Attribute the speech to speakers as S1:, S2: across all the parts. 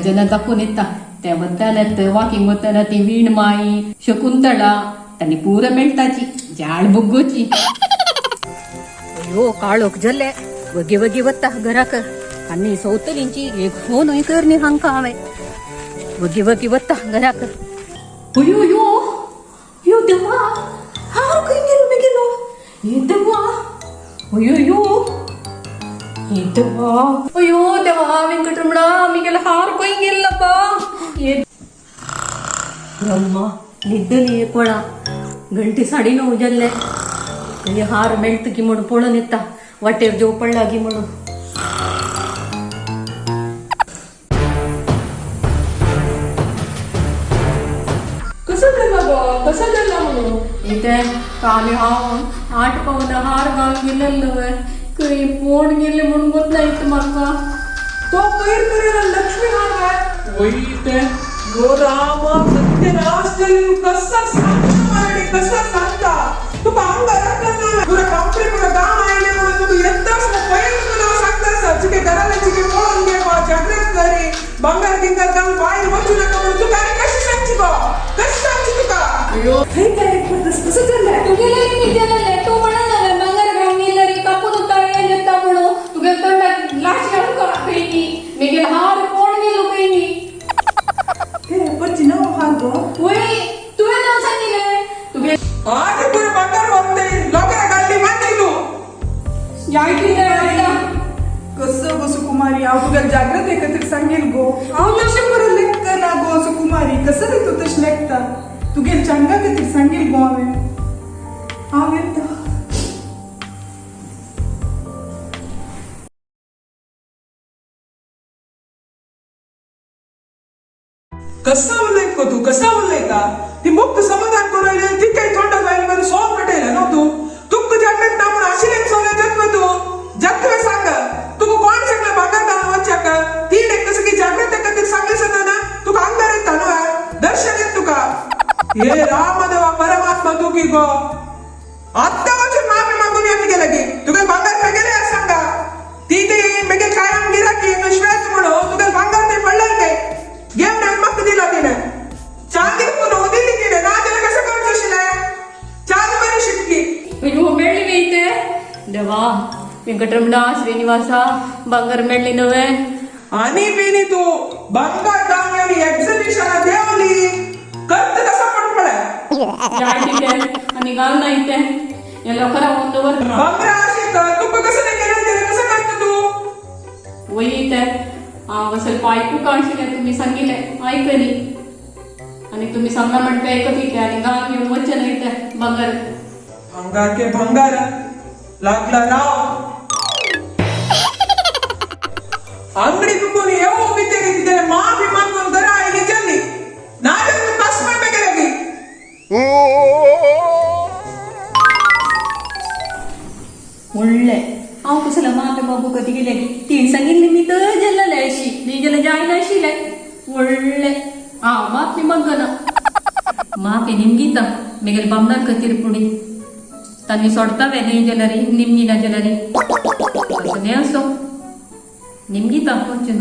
S1: भजन दाखवून येता त्या वतानात वॉकिंग वताना ती वीणमाई शकुंतळा त्यांनी पूर मेळटाची झाड बुग्गोची अयो काळोख जल्ले वगे वगे वत्ता घराक आणि सौतलींची एक फोन करणे हांका हांवें वगे वगे वत्ता घराक अयो यो यो देवा हार खंय गेलो मी गेलो हे देवा अयो यो हे देवा अयो देवा वेंकटरमणा मी गेला हार खंय गेल्लप्पा हे ब्रह्मा निद्दली एक वळा घंटे 9:30 जाल्ले आनी हार मेळटा की म्हणून पळोवन येता वाटेर जेव पडला की म्हणून कसं गेला म्हणून इथे काल हांव 8 पावण हार घालून गेलेलो खंय पोण गेले म्हणून वच ना इथं म्हाका
S2: तो कैर करेला लक्ष्मी हार वैते गो रामा सत्यनाश कसा सांगता तू काम करत ना तुला कंपनी पुरा काम आयले म्हणून तू येतास पहिले तुला सांगतास तुके घराला चिके पळून घे बा जागृत करी बंगार गिंगार काम बाहेर वचू नका म्हणून तू काय कशी सांगची गो कशी सांगची तुका अयो हे काय करतस कसं चाललंय
S1: तू गेले मी गेलेले तू म्हणाला बंगार घालून गेले रे कापून उतारले येता म्हणून तू गेल तर लाश घालून करा काही मी गेल हार कोण गेलो काही
S2: हे पची नाव हार गो
S1: वय तू हे नाव सांगितले तू गेल
S2: आज पुरे बंगार वरते लोकांना गाली मारते तू
S1: यायची नाही
S2: कसं गो सुकुमारी हांव तुका जागृत एकत्र सांगेल गो हांव तशें करून लेखता ना गो सुकुमारी कसं रे तू तशें लेखता तुगे चांगा खातीर सांगेल गो हांव येता कसं उलयता तू कसं उलयता ती मुक्त समाधान करून ती काही थोडा जाईल मध्ये सोल पटेल ना तू तुक जागृत ना म्हणून आशिले सोले जत्व तू जत्व सांग तुका कोण सांगलं बंगार घालून वचाक ती कसं की जागृत खातीर सांगले सदा ना तुका अंगार येता न्हू दर्शन येत तुका हे रामदेवा परमात्मा तू की गो आत्ता वचून माफी मागून या गेला की तुका बंगार पे गेले सांगा ती ते मेगे कायम गिराकी श्वेत म्हणून तुका बंगार ते पडलं काय घेऊन मग दिला तिने चांदी पण दिली तिने ना त्याला कसं करू शकले चांदी बरी शिटकी
S1: अयो मेळ्ळी मी इथे देवा वेंकटरमणा श्रीनिवासा बंगार मेळ्ळी नव्हे
S2: आणि बिनी तू बंगार दांगेली एक्झिबिशन देवली करत कसं पण पडे
S1: आणि घाल नाही ते या लोकांना वंदवर
S2: बंगार अशी कर तू कसं नाही केलं ते कसं करतो तू
S1: वय इथे ಸ್ವಲ್ಪ ऐकू काढशिले तुम्ही सांगितले ऐकली आणि तुम्ही सांगा म्हणते ऐकत इथे आणि गाव घेऊन वचन इथे बंगार
S2: भंगार के भंगार लागला राव अंगडी तुकून येऊ बितेरी तिथे माफी मागून घरा आईली जल्ली नाही तू कसं पे गेले की
S1: ಒಳ್ಳೆ हांव कसला माफी मागू कधी गेले की तीन सांगितली मी तर गेलेले अशी नी गेले जायला आशिले ಒಳ್ಳೆ माफी मागना माफी निमगीता मेगेल बामणान खातीर पुणी तांणी सोडतावे न्ही जाल्यार निमगी ना जाल्यार असं न्ही असो निमगीता वचून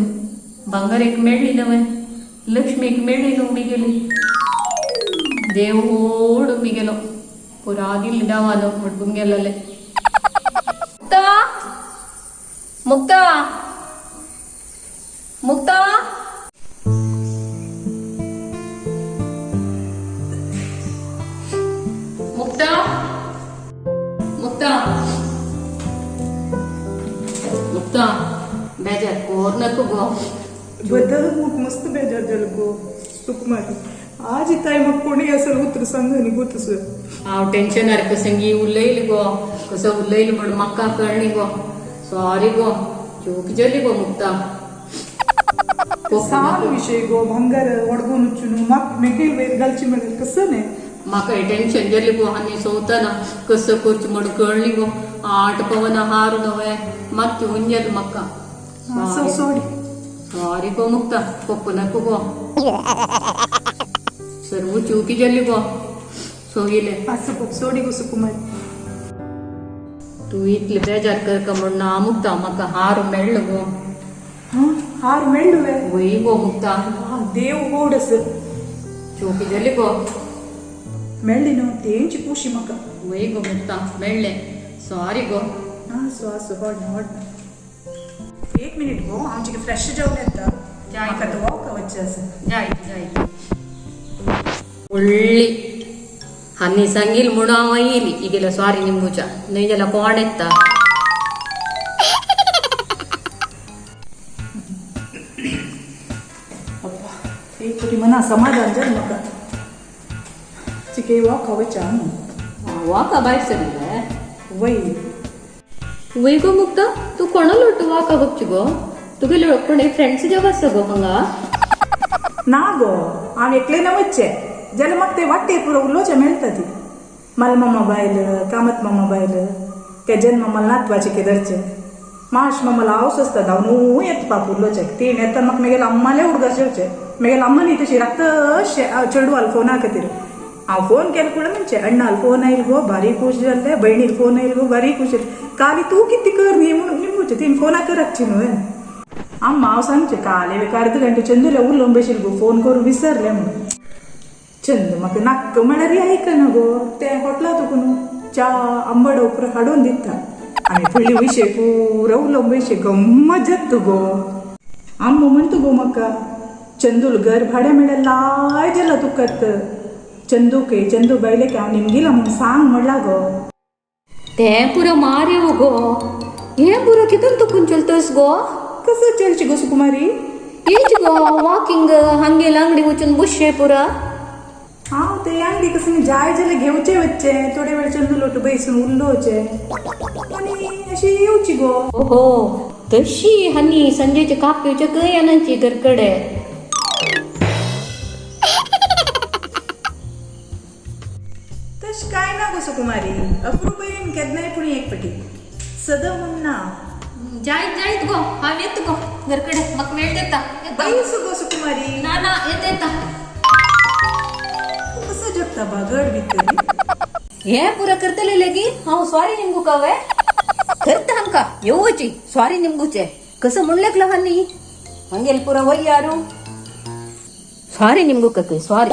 S1: बंगार एक मेळ्ळी नवें लक्ष्मी एक मेळ्ळी न्हू मी गेली देव ओडून मी गेलो पुरा दिल्ली डावानो म्हणून गेलेले मुक्ता मुक्ता मुक्ता मुक्ता मुक्ता बेजार कोर नको गो
S2: बदल मस्त बेजार झालं गो सुकुमारी आज इथं मग कोणी असेल उतर सांग आणि गोतस
S1: हांव टेन्शनार कसंगी उलयली गो कसं उलयली म्हणून म्हाका कळ्ळी गो सॉरी गो चूक जाली गो मुक्ता
S2: सार विषय गो भंगार वडगून उचून म्हाका मेगेल वयर घालची म्हणून कसं नाही
S1: म्हाका टेन्शन जाली गो आनी सवताना कसं करची म्हणून कळ्ळी गो 8 पवन हार नवे मात उंजल म्हाका
S2: सॉरी
S1: सॉरी गो मुक्ता पप्पू नको गो सर्व चूकी जाली गो सोयले
S2: असं खूप सोडी गो सुकुमारी
S1: तू इतले बेजार कर का म्हणून मुक्ता म्हाका हार मेळ्ळो गो
S3: हार मेळ्ळुವೆ
S1: वय गो मुक्ता
S3: देव गोडस
S1: चोकी झाली गो
S3: मेळ्ळिनो तेंची खुशी म्हाका
S1: वय गो मुक्ता मेळ्ळे सॉरी गो
S3: आसो आसो व्हडना 1 मिनिट गो आमचे फ्रेश जेवण येता म्हाका तो वॉक वच्चे आसा
S1: जायत जायत ಒಳ್ಳಿ ಹನ್ನಿ ಸಂಗಿಲ್ ಮುಣಾವ ಇಲ್ಲಿ ಈಗೆಲ್ಲ ಸಾರಿ ನಿಮ್ಗೂಚ ನೈಜೆಲ್ಲ ಕೋಣೆತ್ತ
S3: एक कोटी मना समाधान जर म्हाका चिके वॉक वच्चा
S1: ವಾಕ ಬಾಯ್ಸಲ್ಲ
S3: वय
S1: वय गो मुक्ता तू कोणाला ಒಟ್ಟು ವಾಕ ಹೋಗ್ಚು गो तुगेले कोणी फ्रेंड्स जेव्हा असतं गो हंगा
S3: ना गो हांव एकलें वच्चें जाल्यार म्हाका ते वाट्टे पुरो उलोवचें मेळटा ती मल्मा मोबायल कामत मोबायल ते जन्म मला नातवाचे के धरचे माश मला हावस आसता धांवन येता पाप उलोवचें तीन येता म्हाका म्हगेले अम्माले उडगास जेवचे म्हगेले अम्मा न्ही तशी रात चेडवाल फोना खातीर हांव फोन केलो कुडे म्हणचे अण्णाल फोन आयल गो बारीक खुश जाल्ले भयणील फोन आयल गो बारीक खुश काली तूं कितें कर न्ही म्हणून निमूचे तीन फोना करची न्हू अम्मा हांव सांगचे काले एक अर्द घंटे चंदुले उलोवन बशिल गो फोन करून विसरले म्हणून चंदू म्हाका नाक्क म्हळ्यार आयकना गो ते हॉटलात न्हू च्या आंबड उपर हाडून दिता आनी फुडले विशय पुरो उलोवन बशे गम्मत जाता गो आम्म म्हणटा गो म्हाका चंदूल घर भाड्या मेळ्ळें लाय जाला तुकात चंदू बायलेक हांव निमगेला म्हणून सांग म्हणला गो
S1: तें पुरो मारे गो हें पुरो कितून तुकून चलतस गो
S3: कसं चलची गो सुकुमारी
S1: ಏಜ್ ಗೋ ವಾಕಿಂಗ್ ಹಂಗೆಲ್ಲ ಅಂಗಡಿ ಮುಚ್ಚನ್ ಬುಷೆ ಪುರ
S3: हांव ते अंगडी कसं जाय जाल्यार घेवचे वच्चे थोडे वेळ चंदू लोट बैसून उलोवचे आनी अशी येवची गो
S1: ओहो तशी हन्नी संजेचे कापीचे खंय आनांची घरकडे
S3: तश काय ना गो सुकुमारी अप्रूपयेन केन्नाय पूण एक पटी सदा म्हूण ना
S1: जायत जायत गो हांव येत गो घरकडे म्हाका वेळ देता
S3: बैस गो सुकुमारी
S1: ना ना येत येता
S3: कसं जगता बागड भितर
S1: हे पुरा करतले लेगी हांव सॉरी निमगू कावे करता हमका येवची सॉरी निमगूचे कसं म्हणलेकला हन्नी हंगेल पुरा वय यारू सॉरी निमगू कके सॉरी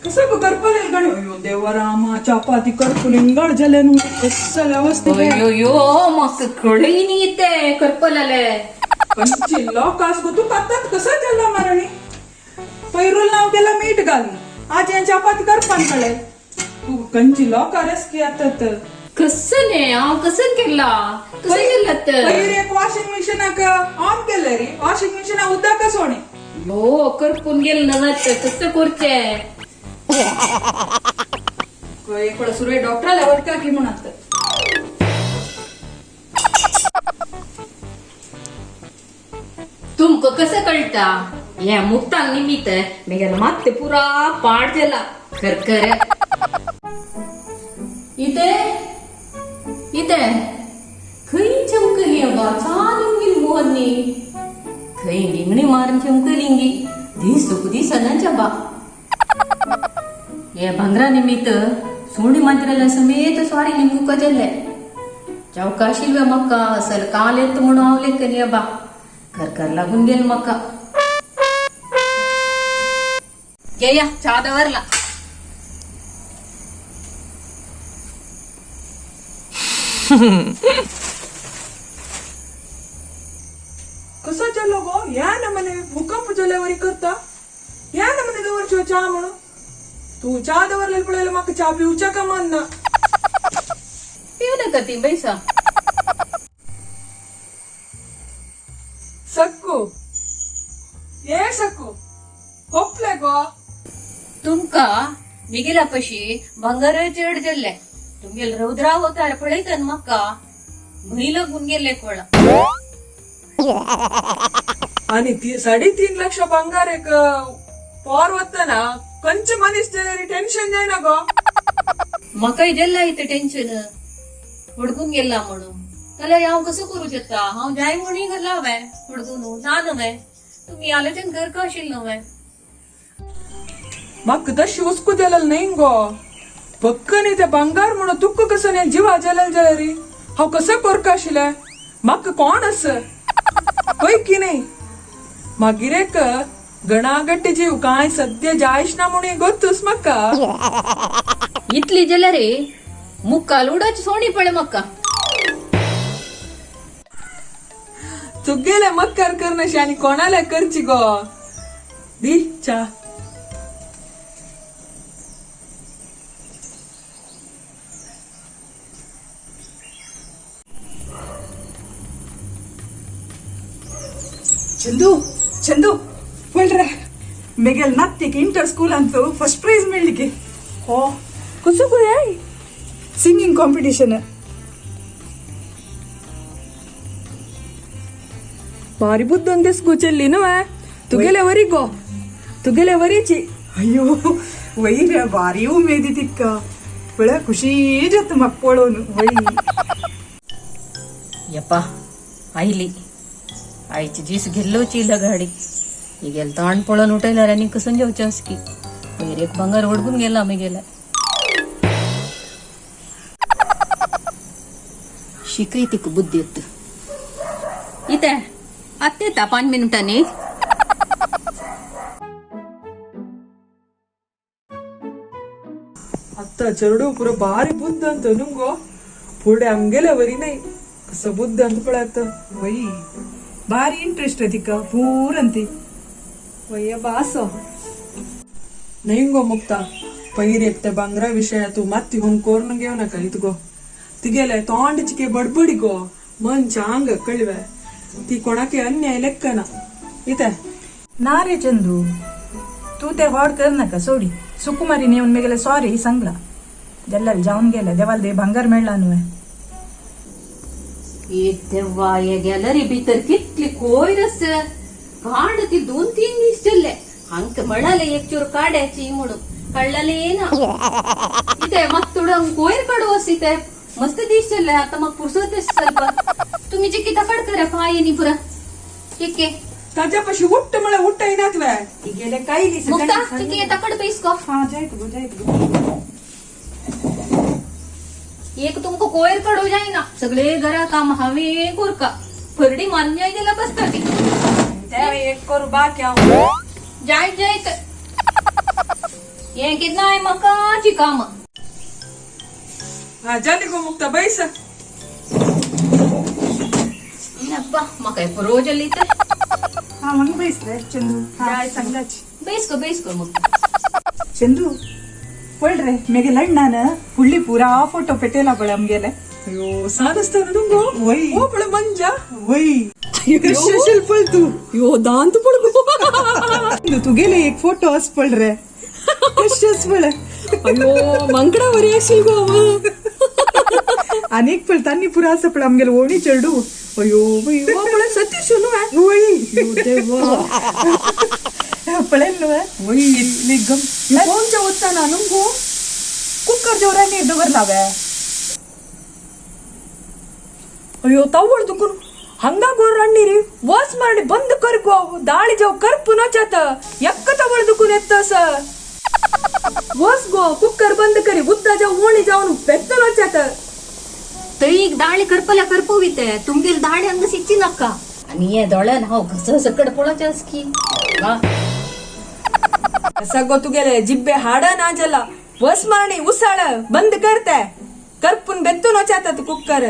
S2: कसं गो करपाले गण अयो देवा रामा चपाती करपुली इंगड झाले नु कसं व्यवस्थित
S1: अयो म्हाका कळय नी ते करपलाले
S2: कंची लोकास गो तू कातात कसं झाला मारणी पैरूल नाव केला मीठ घालून आज या चपाती करपान कळे तू कंची लोकारेस की आता
S1: कसं ने हांव कसं केला कसं केलं तर
S2: पहिले एक वॉशिंग मशीन ऑन केलं रे वॉशिंग मशीन उदक सोडे
S1: हो करपून गेलं ना कसं करचे
S2: इकडं सुरे डॉक्टरला वटका की म्हणत
S1: तुमका कसं कळता या मुक्तान निमित्त मेघाला माते पुरा पाड दिला खरखर इथे इथे खरी चमकली अबा छान इंगिल मोहननी खरी लिंगणी मारून चमकलिंगी दिसू दिसनाच्या बा या भंगरा निमित्त सोनी मंदिराला समेत स्वारी निमू कजल्ले चौकाशील मक्का असल कालेत म्हणून आवले कनी अबा खरखर लागून गेल मक्का या चादवरला
S2: कसं चाललो गो या ना म्हणे भूकंप जल्यावरी करता या ना म्हणे दवरचो चहा म्हणून तू चहा दवरलेल पडेल मग चहा पिऊच्या का म्हण ना
S1: पिऊ नका ती बैसा
S2: सक्कू ये सक्कू खोपले गो
S1: तुमका मिगेलापशी भंगार चढ जल्ले तुमगेल रौद्रा होता पळयतन मक्का भई लागून गेले कोळा
S2: आणि 3.5 लाख बंगार एक पोर होत ना कंच मनीस तरी टेन्शन जाय ना गो
S1: मकाय जल्ला इथे टेन्शन हुडकून गेला म्हणून त्याला हांव कसं करू शकता हांव जाय म्हणी घरला हवंय हुडकून ना नव्हे तुम्ही आलोचन घर का आशिल नव्हे
S2: मग तशी उसकू जलल नाही गो पक्कन ते बंगार म्हणून तुक्क कसं नाही जीवा जलल जलरी हाव कसं कोरका आशिले मग कोण अस होय की नाही मागिरेक गणागट्टे जीव काय सध्या जायश ना म्हणून गोतूस मक्का
S1: इतली जल रे मुक्का लुडाची सोनी पडे मक्का
S2: चुगेले मक्कार करण्याशी आणि कोणाला करची गो दी चा
S3: ಚಂದು ಚಂದು ಹೇಳ್ರೆ ಮೇಗೆಲ್ ನತ್ತಿಗೆ ಇಂಟರ್ ಸ್ಕೂಲ್ ಅಂತೂ ಫಸ್ಟ್ ಪ್ರೈಸ್ ಮೇಳ್ಲಿಕ್ಕೆ
S2: हो कसं करूया
S3: ಸಿಂಗಿಂಗ್ ಕಾಂಪಿಟಿಷನ್
S2: भारी बुद्धन दिस गुचल्ली ना तुगेले वरी गो तुगेले वरीची
S3: ಅಯ್ಯೋ ವೈರ ಭಾರಿ ಉಮೇದಿತಿಕ್ಕ ಒಳ ಖುಷಿ ಜೊತೆ ಮಕ್ಕಳೋನು ವೈ
S1: ಯಪ್ಪ आईली आईची जीस गेल्लोची इला गाडी ही गेल ताण पळून उठायला आणि कसं जेवच्यास की पहिले एक भंगार ओढकून गेला आम्ही गेला शिकई तिक बुद्धी येत इथे आत्ते येता 5 मिनिटांनी
S2: आता चरडू पुरं भारी बुद्ध अंत नुंगो पुढे आमगेले वरी नाही कसं बुद्ध अंत पडत
S3: ವೈ ಭಾರಿ ಇಂಟ್ರೆಸ್ಟ್ ಅದಿಕ್ಕ ಪೂರಂತಿ
S2: वय बास नाही गो मुक्ता पहिले एक त्या बांगरा विषय तू माती होऊन कोरण घेऊ नका इथ गो ती गेले तोंड चिके बडबडी गो मन चांग कळवे ती कोणाके अन्याय लेक्कना इथे
S3: ನಾ ರೇ ಚಂದು तू ते वाढ कर नका सोडी सुकुमारी येऊन मी गेले सॉरी सांगला जल्लाल जाऊन गेला देवाला दे भांगार मिळला नुवे
S1: तेव्हा या गॅलरी भीतर कितली कोयर अस कांड ती 2-3 दिवस चलले हंक म्हणाले एक चूर काढ्याची म्हणून कळले ना इथे मग थोडं कोयर काढू असी ते मस्त दिस चलले आता मग पुरसतच ಸ್ವಲ್ಪ तुम्ही जे किती कड करा पाय नि पुरा ठीक आहे
S2: त्याच्यापाशी उट्ट मला उट्ट येणार वे ती गेले काही दिवस
S1: मुक्ता ठीक आहे तकड पैसको
S3: हा जायत गो
S1: एक तुमको कोयर काढू जाई ना सगळे घरा काम हवे कोरका फरडी मान्य गेला बसता ती
S2: त्यावेळी एक करू बाकी
S1: जाय जायत ये कितना आहे मकाची काम
S2: हा झाली गो मुक्ता बैस
S1: अब्बा मकाय रोज आली तर
S3: हा मग बैसले चंदू जाय सांगाची
S1: बैस को मग
S3: ಚಂದು ಹೊಳ್ರೆ ಮೇಗೆ ಲಣ್ಣಾನ ಹುಳ್ಳಿ ಪೂರಾ ಫೋಟೋ ಪೆಟ್ಟೇಲ ಬಳ गेले
S2: अयो साधस्तान नुंगो
S3: वय
S2: ओ पण मंजा
S3: वय
S2: कशाशील पळ तू यो दांत पड
S3: तू गेले एक फोटो अस पडरे कशाच पळ
S2: अयो मंगडावरी असेल गो
S3: अनेक पळ तांनी पुरा असं पळ आमगेल ओणी चढू अयो बाई आपलं सतीश पळेल
S2: वही इतली गम
S3: कोणच्या उत्साना नुंगू कुकर ಜೋರಾಗಿ ಇದ್ದವರ್ಲಾವೆ ಅಯ್ಯೋ ತವಳ್ದುಕು ಹಂಗಾಗೋರ್ ಅಣ್ಣಿರಿ ವಾಸ್ ಮಾಡಿ ಬಂದು ಕರ್ಕೋ ದಾಳಿ ಜವ್ ಕರ್ಪು ನಚಾತ ಎಕ್ಕ ತವಳ್ದುಕು ನೆತ್ತಸ ವಾಸ್ ಗೋ ಕುಕ್ಕರ್ ಬಂದು ಕರಿ ಉದ್ದ ಜವ್ ಓಣಿ ಜವನು ಬೆತ್ತು ನಚಾತ
S1: तरी दाळे करपल्या करपविते तुमगेर दाळे हंग सिच्ची नका आणि हे दोळ्यान हांव घस सकड पळोवचें की
S3: सगो तुगेले जिब्बे हाड नाजला वस मारणी उसाळ बंद करते करपून बेत्तो नचातात कुकर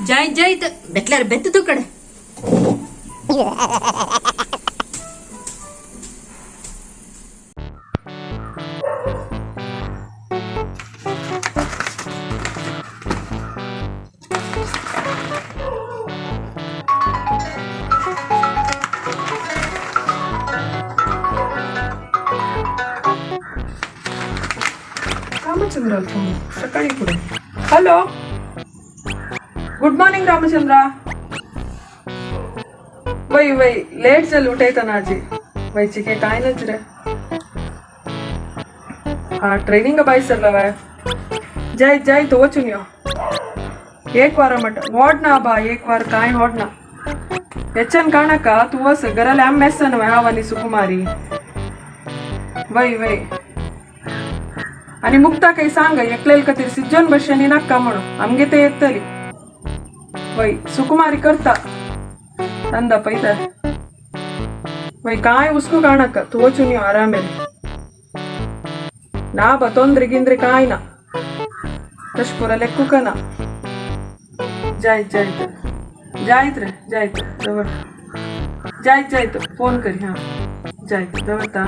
S1: जायत जायत बेतल्यार बेत्त तुकड
S2: रामचंद्र फोन सकाळी पुढे हॅलो गुड मॉर्निंग रामचंद्र वही वही लेट चल उठायचं ना आजी वयची काही काय नच रे हा ट्रेनिंग बाय सरला जायत जायत वचून यो एक वार मट ನೋಡ್ ನಾ ಬಾ एक वार काय ನೋಡ್ ನಾ ಹೆಚ್ಚನ್ ಕಾಣಕ तू वस घराला आंबेसन हावानी सुकुमारी वय वय आणि मुक्ता काही सांग एकलेल कतीर सिज्जन बशनी नाका म्हणून आमगे ते येतली वय सुकुमारी करता अंदा पैद वय काय उसको काणक तू वचून यो आरामेल ನಾ ಬ ತೊಂದ್ರೆ ಗಿಂದ್ರೆ ಕಾಯ್ನ ತಶ್ಪುರ ಲೆಕ್ಕುಕನ जायत जायत जायत रे जायत जवळ जायत जायत फोन करी हा जायत जवळता